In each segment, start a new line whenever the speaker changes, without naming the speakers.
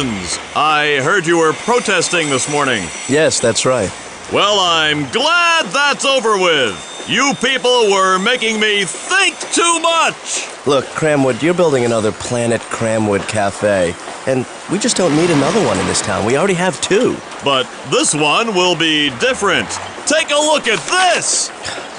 Jenkins, I heard you were protesting this morning.
Yes, that's right.
Well, I'm glad that's over with. You people were making me think too much.
Look, Cramwood, you're building another Planet Cramwood Cafe, and we just don't need another one in this town. We already have two.
But this one will be different. Take a look at this!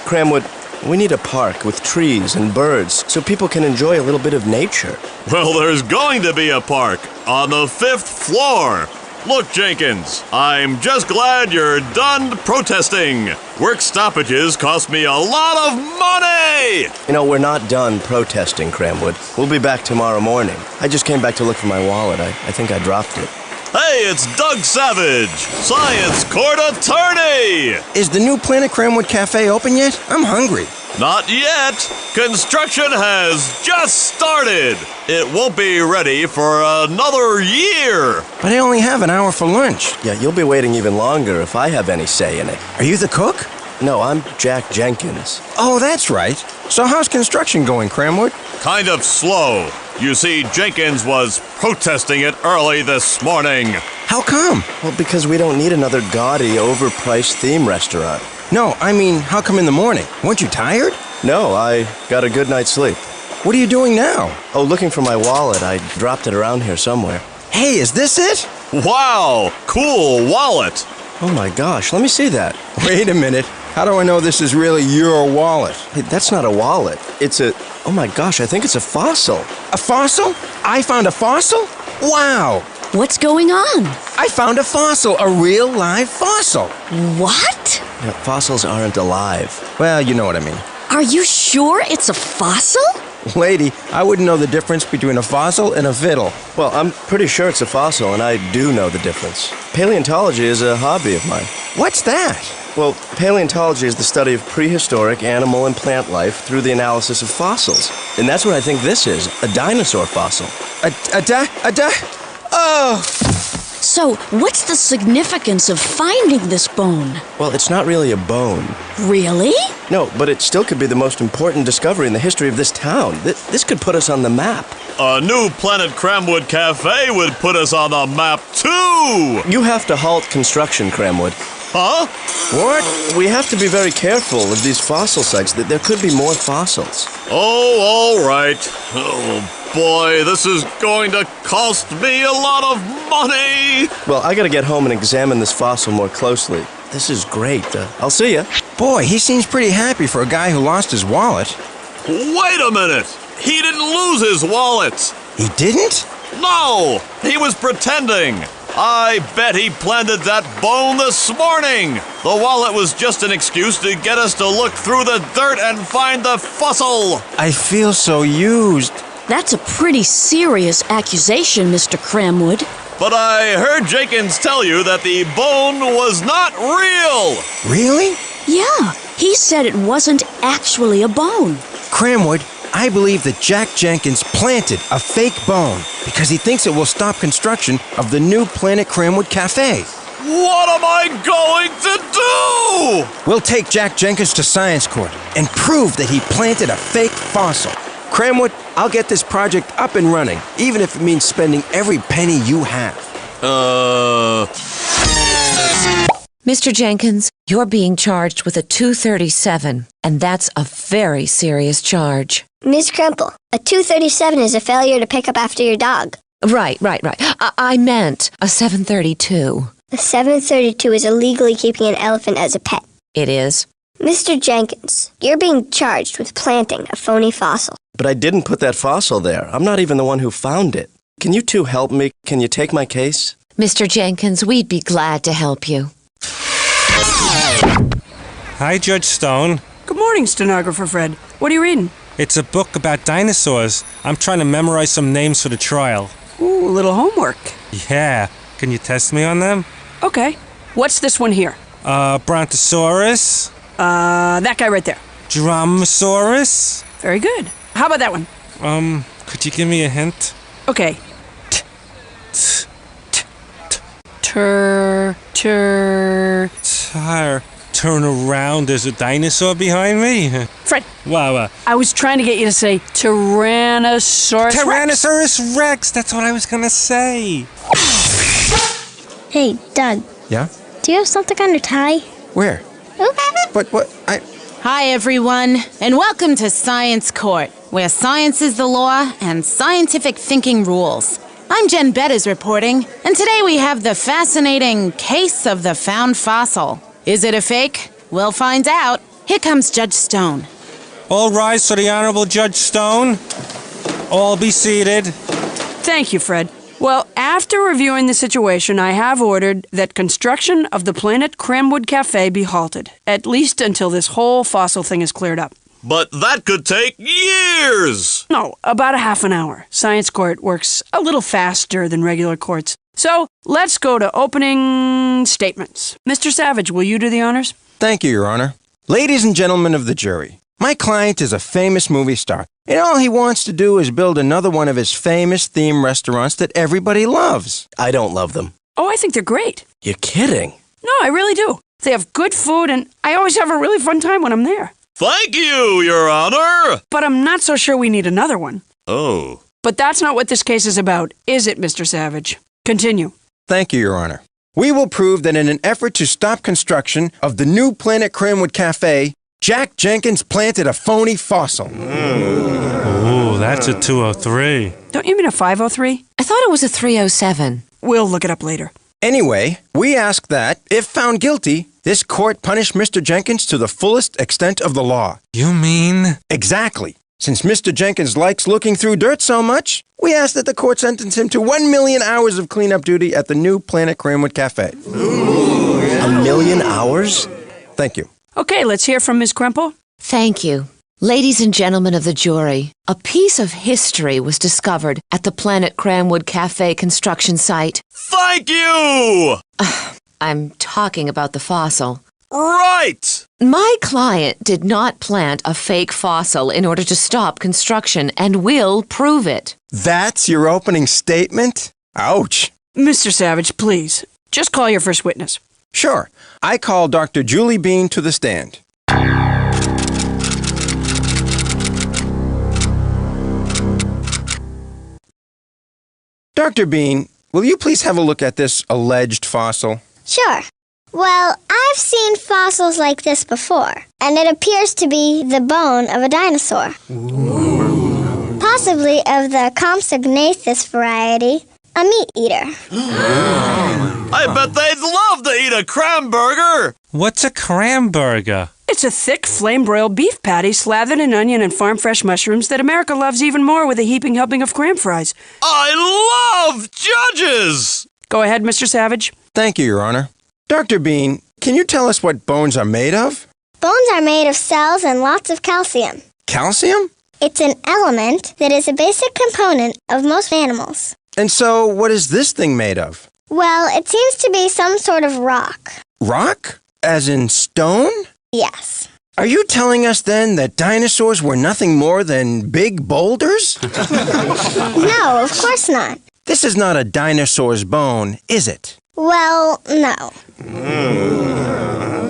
Cramwood, we need a park with trees and birds so people can enjoy a little bit of nature.
Well, there's going to be a park on the 5th floor. Look, Jenkins, I'm just glad you're done protesting. Work stoppages cost me a lot of money!
You know, we're not done protesting, Cramwood. We'll be back tomorrow morning. I just came back to look for my wallet. I think I dropped it.
Hey, it's Doug Savage, Science Court Attorney!
Is the new Planet Cramwood Cafe open yet? I'm hungry.
Not yet. Construction has just started. It won't be ready for another year.
But I only have an hour for lunch.
Yeah, you'll be waiting even longer if I have any say in it.
Are you the cook?
No, I'm Jack Jenkins.
Oh, that's right. So how's construction going, Cramwood?
Kind of slow. You see, Jenkins was protesting it early this morning.
How come?
Well, because we don't need another gaudy, overpriced theme restaurant.
No, I mean, how come in the morning? Weren't you tired?
No, I got a good night's sleep.
What are you doing now?
Oh, looking for my wallet. I dropped it around here somewhere.
Hey, is this it?
Wow, cool wallet.
Oh my gosh, let me see that.
Wait a minute. How do I know this is really your wallet?
Hey, that's not a wallet. It's a... Oh my gosh, I think it's a fossil.
A fossil? I found a fossil? Wow!
What's going on?
I found a fossil, a real live fossil.
What?
Yeah, fossils aren't alive.
Well, you know what I mean.
Are you sure it's a fossil?
Lady, I wouldn't know the difference between a fossil and a fiddle.
Well, I'm pretty sure it's a fossil, and I do know the difference. Paleontology is a hobby of mine.
What's that?
Well, paleontology is the study of prehistoric animal and plant life through the analysis of fossils. And that's what I think this is, a dinosaur fossil.
Oh!
So, what's the significance of finding this bone?
Well, it's not really a bone.
Really?
No, but it still could be the most important discovery in the history of this town. This could put us on the map.
A new Planet Cramwood Cafe would put us on the map, too!
You have to halt construction, Cramwood.
Huh?
What? We have to be very careful of these fossil sites. There could be more fossils.
Oh, all right. Oh, boy, this is going to cost me a lot of money!
Well, I gotta get home and examine this fossil more closely. This is great. I'll see ya.
Boy, he seems pretty happy for a guy who lost his wallet.
Wait a minute! He didn't lose his wallet!
He didn't?
No! He was pretending! I bet he planted that bone this morning! The wallet was just an excuse to get us to look through the dirt and find the fossil!
I feel so used.
That's a pretty serious accusation, Mr. Cramwood.
But I heard Jenkins tell you that the bone was not real!
Really?
Yeah, he said it wasn't actually a bone.
Cramwood, I believe that Jack Jenkins planted a fake bone because he thinks it will stop construction of the new Planet Cramwood Cafe.
What am I going to do?
We'll take Jack Jenkins to Science Court and prove that he planted a fake fossil. Cramwood, I'll get this project up and running, even if it means spending every penny you have.
Mr. Jenkins, you're being charged with a 237, and that's a very serious charge.
Ms. Crumple, a 237 is a failure to pick up after your dog.
Right. I meant a 732.
A 732 is illegally keeping an elephant as a pet.
It is.
Mr. Jenkins, you're being charged with planting a phony fossil.
But I didn't put that fossil there. I'm not even the one who found it. Can you two help me? Can you take my case?
Mr. Jenkins, we'd be glad to help you.
Hi, Judge Stone.
Good morning, Stenographer Fred. What are you reading?
It's a book about dinosaurs. I'm trying to memorize some names for the trial.
Ooh, a little homework.
Yeah. Can you test me on them?
Okay. What's this one here?
Brontosaurus.
That guy right there.
Dromaeosaurus.
Very good. How about that one?
Could you give me a hint?
Okay.
Turn around, there's a dinosaur behind me.
Fred.
Wow.
I was trying to get you to say Tyrannosaurus Rex.
Tyrannosaurus Rex, that's what I was gonna say.
Hey, Doug,
Yeah?
do you have something on your tie?
Where? But what?
Hi, everyone, and welcome to Science Court, where science is the law and scientific thinking rules. I'm Jen Bettis reporting, and today we have the fascinating case of the found fossil. Is it a fake? We'll find out. Here comes Judge Stone.
All rise for the Honorable Judge Stone. All be seated.
Thank you, Fred. Well, after reviewing the situation, I have ordered that construction of the Planet Cramwood Cafe be halted, at least until this whole fossil thing is cleared up.
But that could take years!
No, about a half an hour. Science Court works a little faster than regular courts. So, let's go to opening statements. Mr. Savage, will you do the honors?
Thank you, Your Honor. Ladies and gentlemen of the jury, my client is a famous movie star, and all he wants to do is build another one of his famous theme restaurants that everybody loves.
I don't love them.
Oh, I think they're great.
You're kidding.
No, I really do. They have good food, and I always have a really fun time when I'm there.
Thank you, Your Honor!
But I'm not so sure we need another one.
Oh.
But that's not what this case is about, is it, Mr. Savage? Continue.
Thank you, Your Honor. We will prove that in an effort to stop construction of the new Planet Cramwood Cafe, Jack Jenkins planted a phony fossil.
Ooh, that's a 203.
Don't you mean a 503?
I thought it was a 307.
We'll look it up later.
Anyway, we ask that, if found guilty, this court punish Mr. Jenkins to the fullest extent of the law.
You mean?
Exactly. Since Mr. Jenkins likes looking through dirt so much, we ask that the court sentence him to 1 million hours of cleanup duty at the new Planet Cramwood Cafe.
A million hours?
Thank you.
Okay, let's hear from Ms. Krempel.
Thank you. Ladies and gentlemen of the jury, a piece of history was discovered at the Planet Cramwood Cafe construction site.
Thank you!
I'm talking about the fossil.
Right!
My client did not plant a fake fossil in order to stop construction, and will prove it.
That's your opening statement? Ouch.
Mr. Savage, please, just call your first witness.
Sure. I call Dr. Julie Bean to the stand. Dr. Bean, will you please have a look at this alleged fossil?
Sure. Well, I've seen fossils like this before, and it appears to be the bone of a dinosaur. Ooh. Possibly of the Compsognathus variety, a meat eater.
I bet they'd love to eat a cramburger!
What's a cramburger?
It's a thick, flame-broiled beef patty slathered in onion and farm-fresh mushrooms that America loves even more with a heaping helping of cram fries.
I love judges!
Go ahead, Mr. Savage.
Thank you, Your Honor. Dr. Bean, can you tell us what bones are made of?
Bones are made of cells and lots of calcium.
Calcium?
It's an element that is a basic component of most animals.
And so, what is this thing made of?
Well, it seems to be some sort of rock.
Rock? As in stone?
Yes.
Are you telling us then that dinosaurs were nothing more than big boulders?
No, of course not.
This is not a dinosaur's bone, is it?
Well, no.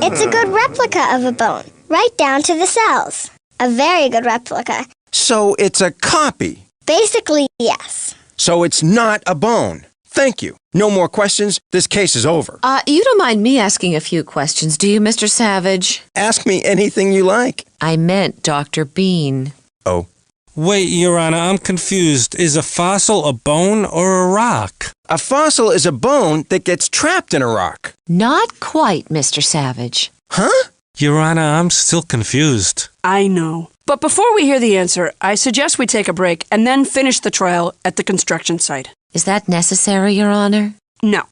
It's a good replica of a bone, right down to the cells. A very good replica.
So it's a copy?
Basically, yes.
So it's not a bone. Thank you. No more questions. This case is over.
You don't mind me asking a few questions, do you, Mr. Savage?
Ask me anything you like.
I meant Dr. Bean.
Oh.
Wait, Your Honor, I'm confused. Is a fossil a bone or a rock?
A fossil is a bone that gets trapped in a rock.
Not quite, Mr. Savage.
Huh?
Your Honor, I'm still confused.
I know. But before we hear the answer, I suggest we take a break and then finish the trial at the construction site.
Is that necessary, Your Honor?
No,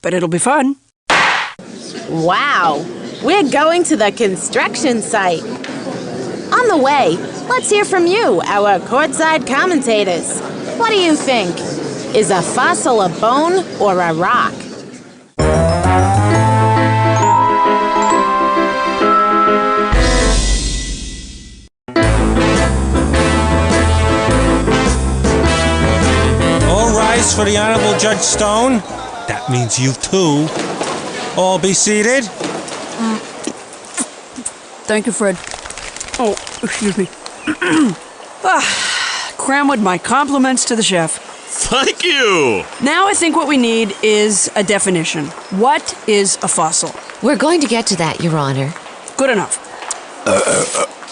but it'll be fun.
Wow, we're going to the construction site. On the way, let's hear from you, our courtside commentators. What do you think? Is a fossil a bone or a rock?
All rise for the Honorable Judge Stone. That means you too. All be seated.
Thank you, Fred. Oh, excuse me. Cramwood, my compliments to the chef.
Thank you!
Now I think what we need is a definition. What is a fossil?
We're going to get to that, Your Honor.
Good enough.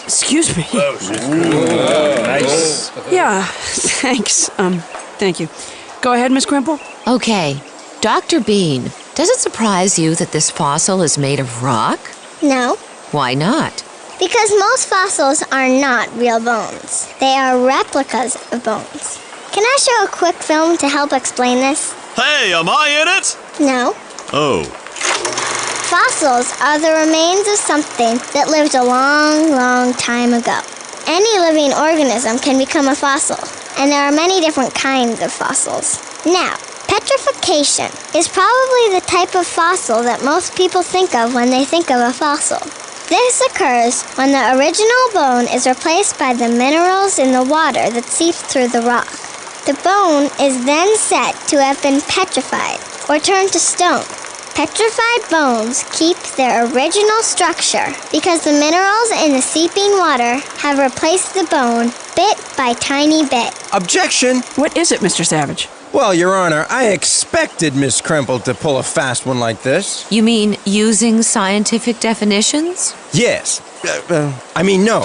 Excuse me.
Nice.
Yeah, thanks. Thank you. Go ahead, Miss Crimple.
Okay. Dr. Bean, does it surprise you that this fossil is made of rock?
No,
Why not?
because most fossils are not real bones. They are replicas of bones. Can I show a quick film to help explain this?
Hey, am I in it?
No.
Oh.
Fossils are the remains of something that lived a long, long time ago. Any living organism can become a fossil, and there are many different kinds of fossils. Now, petrification is probably the type of fossil that most people think of when they think of a fossil. This occurs when the original bone is replaced by the minerals in the water that seep through the rock. The bone is then said to have been petrified or turned to stone. Petrified bones keep their original structure because the minerals in the seeping water have replaced the bone bit by tiny bit.
Objection!
What is it, Mr. Savage?
Well, Your Honor, I expected Miss Crimple to pull a fast one like this.
You mean using scientific definitions?
Yes. No.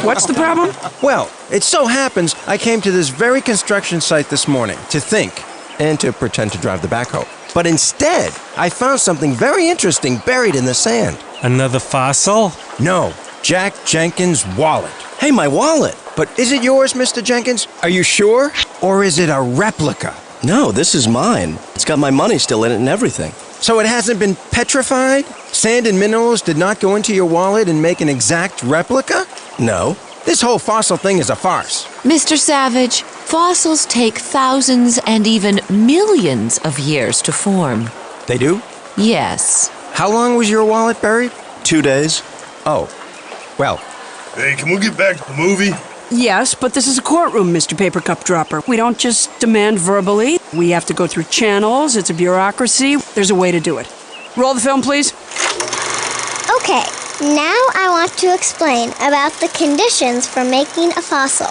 What's the problem?
Well, it so happens I came to this very construction site this morning to think and to pretend to drive the backhoe. But instead, I found something very interesting buried in the sand.
Another fossil?
No, Jack Jenkins' wallet. Hey, my wallet. But is it yours, Mr. Jenkins? Are you sure? Or is it a replica?
No, this is mine. It's got my money still in it and everything.
So it hasn't been petrified? Sand and minerals did not go into your wallet and make an exact replica?
No.
This whole fossil thing is a farce.
Mr. Savage, fossils take thousands and even millions of years to form.
They do?
Yes.
How long was your wallet buried?
2 days.
Oh, well,
Hey, can we get back to the movie?
Yes, but this is a courtroom, Mr. Paper Cup Dropper. We don't just demand verbally. We have to go through channels. It's a bureaucracy. There's a way to do it. Roll the film, please.
Okay, now I want to explain about the conditions for making a fossil.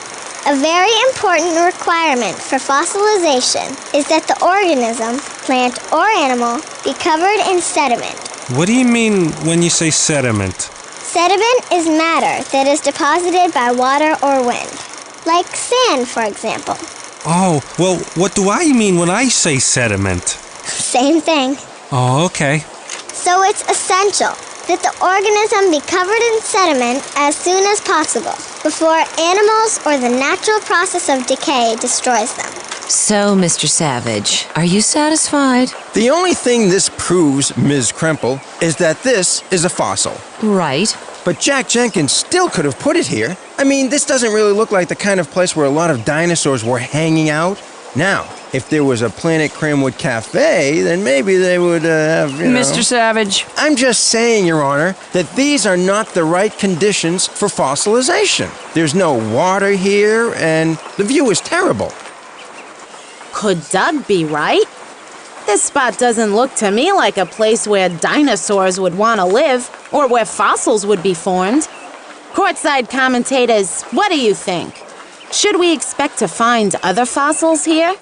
A very important requirement for fossilization is that the organism, plant or animal, be covered in sediment.
What do you mean when you say sediment?
Sediment is matter that is deposited by water or wind, like sand, for example.
Oh, well, what do I mean when I say sediment?
Same thing.
Oh, okay.
So it's essential that the organism be covered in sediment as soon as possible, before animals or the natural process of decay destroys them.
So, Mr. Savage, are you satisfied?
the only thing this proves, Ms. Crimple, is that this is a fossil.
Right.
But Jack Jenkins still could have put it here. I mean, this doesn't really look like the kind of place where a lot of dinosaurs were hanging out. Now, if there was a Planet Cramwood Cafe, then maybe they would have,
Mr. Savage.
I'm just saying, Your Honor, that these are not the right conditions for fossilization. There's no water here, and the view is terrible.
Could Doug be right? This spot doesn't look to me like a place where dinosaurs would want to live or where fossils would be formed. Courtside commentators, what do you think? Should we expect to find other fossils here?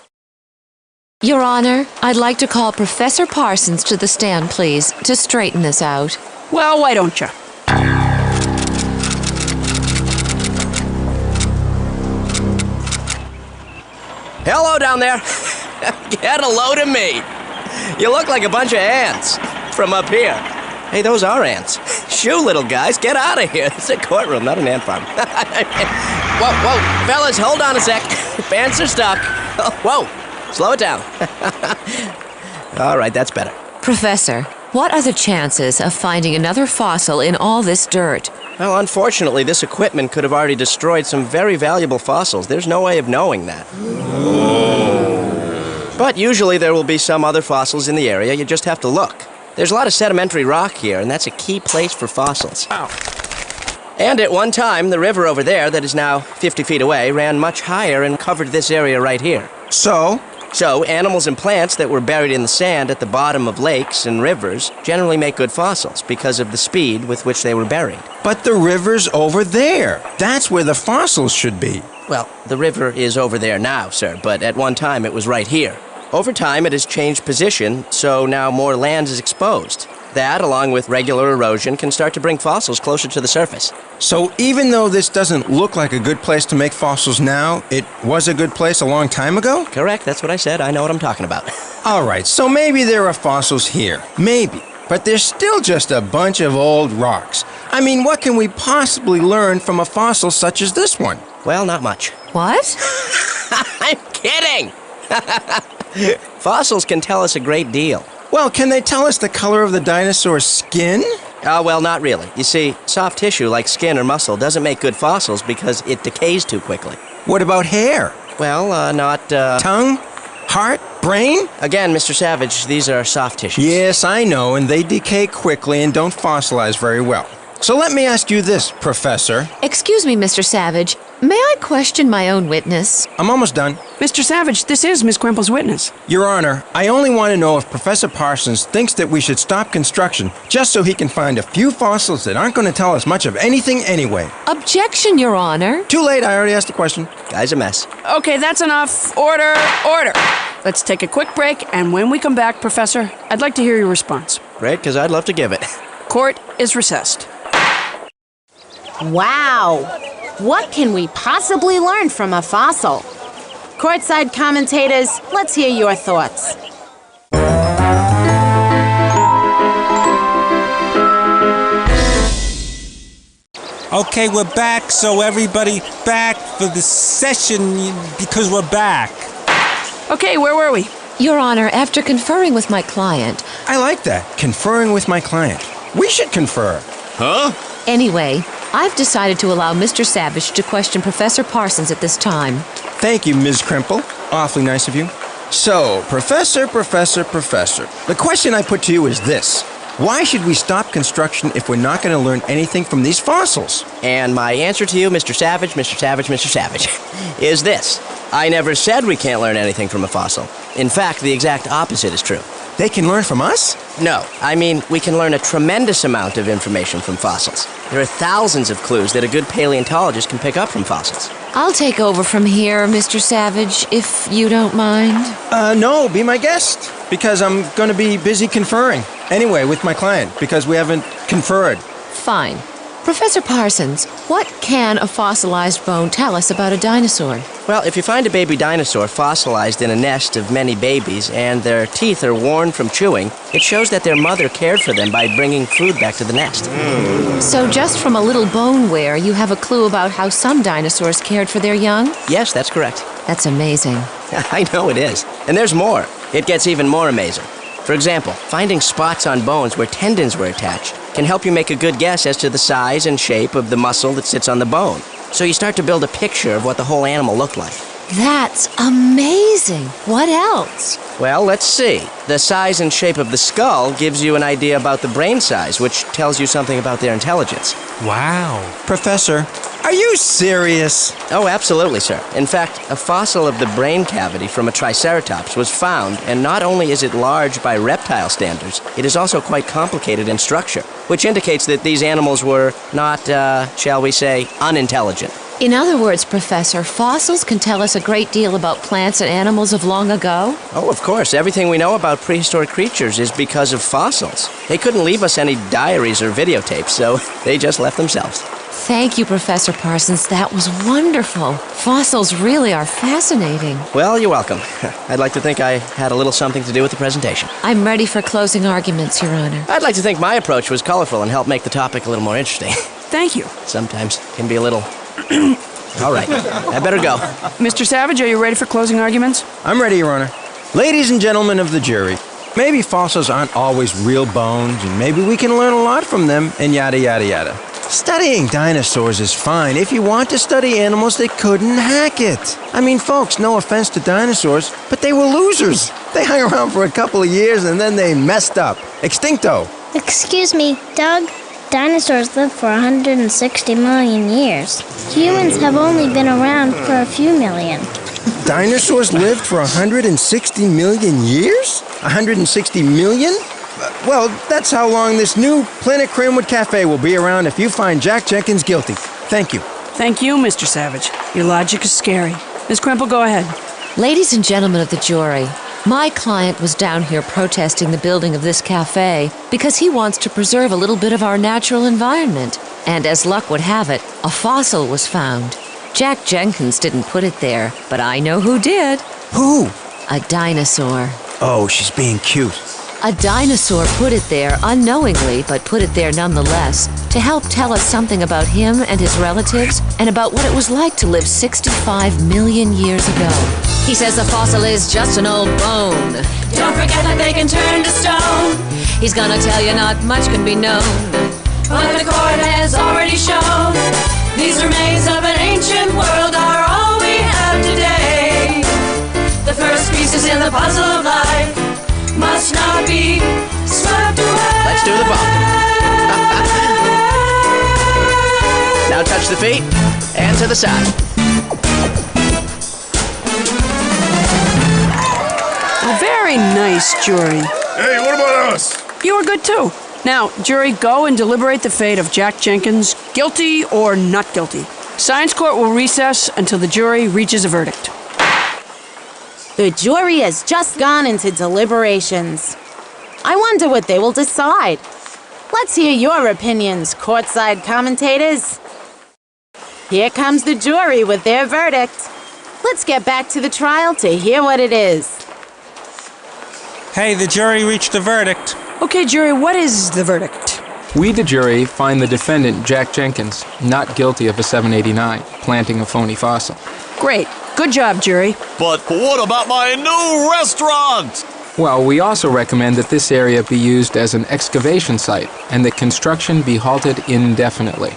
Your Honor, I'd like to call Professor Parsons to the stand, please, to straighten this out.
Well, why don't you?
Hello down there. Get a load of me. You look like a bunch of ants from up here. Hey, those are ants. Shoo, little guys, get out of here. It's a courtroom, not an ant farm. Whoa, fellas, hold on a sec. Pants are stuck. Whoa, slow it down. All right, that's better.
Professor, what are the chances of finding another fossil in all this dirt?
Well, unfortunately, this equipment could have already destroyed some very valuable fossils. There's no way of knowing that. But usually there will be some other fossils in the area. You just have to look. There's a lot of sedimentary rock here, and that's a key place for fossils. And at one time, the river over there, that is now 50 feet away, ran much higher and covered this area right here.
So,
animals and plants that were buried in the sand at the bottom of lakes and rivers generally make good fossils because of the speed with which they were buried.
but the river's over there. That's where the fossils should be.
Well, the river is over there now, sir, but at one time it was right here. Over time, it has changed position, so now more land is exposed. That, along with regular erosion, can start to bring fossils closer to the surface.
So even though this doesn't look like a good place to make fossils now, it was a good place a long time ago?
Correct, that's what I said. I know what I'm talking about.
All right, so maybe there are fossils here. Maybe. But there's still just a bunch of old rocks. I mean, what can we possibly learn from a fossil such as this one?
Well, not much.
What?
I'm kidding! Fossils can tell us a great deal.
Well, can they tell us the color of the dinosaur's skin?
Well, not really. You see, soft tissue like skin or muscle doesn't make good fossils because it decays too quickly.
What about hair?
Well,
Tongue? Heart? Brain?
Again, Mr. Savage, these are soft tissues.
Yes, I know, and they decay quickly and don't fossilize very well. So let me ask you this, Professor.
Excuse me, Mr. Savage. May I question my own witness?
I'm almost done.
Mr. Savage, this is Miss Quimple's witness.
Your Honor, I only want to know if Professor Parsons thinks that we should stop construction just so he can find a few fossils that aren't going to tell us much of anything anyway.
Objection, Your Honor.
Too late, I already asked the question.
Guy's a mess.
Okay, that's enough. Order, order. Let's take a quick break, and when we come back, Professor, I'd like to hear your response.
Great, because I'd love to give it.
Court is recessed.
Wow! What can we possibly learn from a fossil? Courtside commentators, let's hear your thoughts.
Okay, we're back, so everybody back for the session because we're back.
Okay, where were we?
Your Honor, after conferring with my client...
I like that, conferring with my client. We should confer.
Huh?
Anyway, I've decided to allow Mr. Savage to question Professor Parsons at this time.
Thank you, Ms. Crimple. Awfully nice of you. So, Professor, the question I put to you is this. Why should we stop construction if we're not going to learn anything from these fossils?
And my answer to you, Mr. Savage, is this. I never said we can't learn anything from a fossil. In fact, the exact opposite is true.
They can learn from us?
No, I mean, we can learn a tremendous amount of information from fossils. There are thousands of clues that a good paleontologist can pick up from fossils.
I'll take over from here, Mr. Savage, if you don't mind.
No, be my guest. Because I'm going to be busy conferring. Anyway, with my client, because we haven't conferred.
Fine. Professor Parsons, what can a fossilized bone tell us about a dinosaur?
Well, if you find a baby dinosaur fossilized in a nest of many babies and their teeth are worn from chewing, it shows that their mother cared for them by bringing food back to the nest.
So just from a little bone wear, you have a clue about how some dinosaurs cared for their young?
Yes, that's correct.
That's amazing.
I know it is. And there's more. It gets even more amazing. For example, finding spots on bones where tendons were attached can help you make a good guess as to the size and shape of the muscle that sits on the bone. So you start to build a picture of what the whole animal looked like.
That's amazing. What else?
Well, let's see. The size and shape of the skull gives you an idea about the brain size, which tells you something about their intelligence.
Wow.
Professor, are you serious?
Oh, absolutely, sir. In fact, a fossil of the brain cavity from a triceratops was found, and not only is it large by reptile standards, it is also quite complicated in structure, which indicates that these animals were not, shall we say, unintelligent.
In other words, Professor, fossils can tell us a great deal about plants and animals of long ago?
Oh, of course. Everything we know about prehistoric creatures is because of fossils. They couldn't leave us any diaries or videotapes, so they just left themselves.
Thank you, Professor Parsons. That was wonderful. Fossils really are fascinating.
Well, you're welcome. I'd like to think I had a little something to do with the presentation.
I'm ready for closing arguments, Your Honor.
I'd like to think my approach was colorful and helped make the topic a little more interesting.
Thank you.
Sometimes can be a little... All right, I better go.
Mr. Savage, are you ready for closing arguments?
I'm ready, Your Honor. Ladies and gentlemen of the jury, maybe fossils aren't always real bones, and maybe we can learn a lot from them, and yada, yada, yada. Studying dinosaurs is fine if you want to study animals that couldn't hack it. I mean, folks, no offense to dinosaurs, but they were losers. They hung around for a couple of years, and then they messed up. Extincto.
Excuse me, Doug. Dinosaurs lived for 160 million years. Humans have only been around for a few million.
Dinosaurs lived for 160 million years? 160 million? Well, that's how long this new Planet Cranwood Cafe will be around if you find Jack Jenkins guilty. Thank you.
Thank you, Mr. Savage. Your logic is scary. Miss Crimple, go ahead.
Ladies and gentlemen of the jury, my client was down here protesting the building of this cafe because he wants to preserve a little bit of our natural environment. And as luck would have it, a fossil was found. Jack Jenkins didn't put it there, but I know who did.
Who?
A dinosaur.
Oh, she's being cute.
A dinosaur put it there unknowingly, but put it there nonetheless, to help tell us something about him and his relatives, and about what it was like to live 65 million years ago. He says the fossil is just an old bone. Don't forget that they can turn to stone. He's gonna tell you not much can be known, but the court has already shown these remains of an ancient world are all we have today. The first pieces in the puzzle of life must not be swept away.
Let's do the bump. Now touch the feet and to the side.
Oh, very nice, jury.
Hey, what about us?
You were good too. Now, jury, go and deliberate the fate of Jack Jenkins, guilty or not guilty. Science court will recess until the jury reaches a verdict.
The jury has just gone into deliberations. I wonder what they will decide. Let's hear your opinions, courtside commentators. Here comes the jury with their verdict. Let's get back to the trial to hear what it is.
Hey, the jury reached a verdict.
Okay, jury, what is the verdict?
We, the jury, find the defendant, Jack Jenkins, not guilty of a 789, planting a phony fossil.
Great. Good job, jury.
But what about my new restaurant?
Well, we also recommend that this area be used as an excavation site and that construction be halted indefinitely.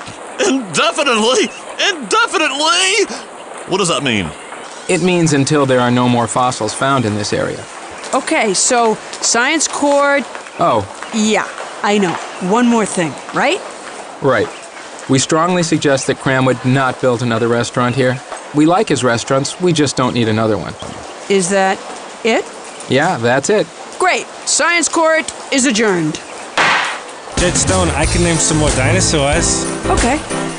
Indefinitely? Indefinitely? What does that mean?
It means until there are no more fossils found in this area.
Okay, so science court.
Oh,
Yeah, I know. One more thing, right?
right. We strongly suggest that Cramwood not build another restaurant here. We like his restaurants, we just don't need another one.
Is that it?
Yeah, that's it.
Great. Science court is adjourned.
Judge Stone, I can name some more dinosaurs.
Okay.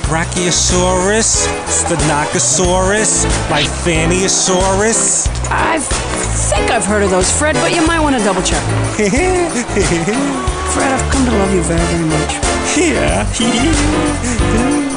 Brachiosaurus, Stegosaurus, Lithaniasaurus.
I think I've heard of those, Fred, but you might want to double check. Fred, I've come to love you very, very much.
Yeah.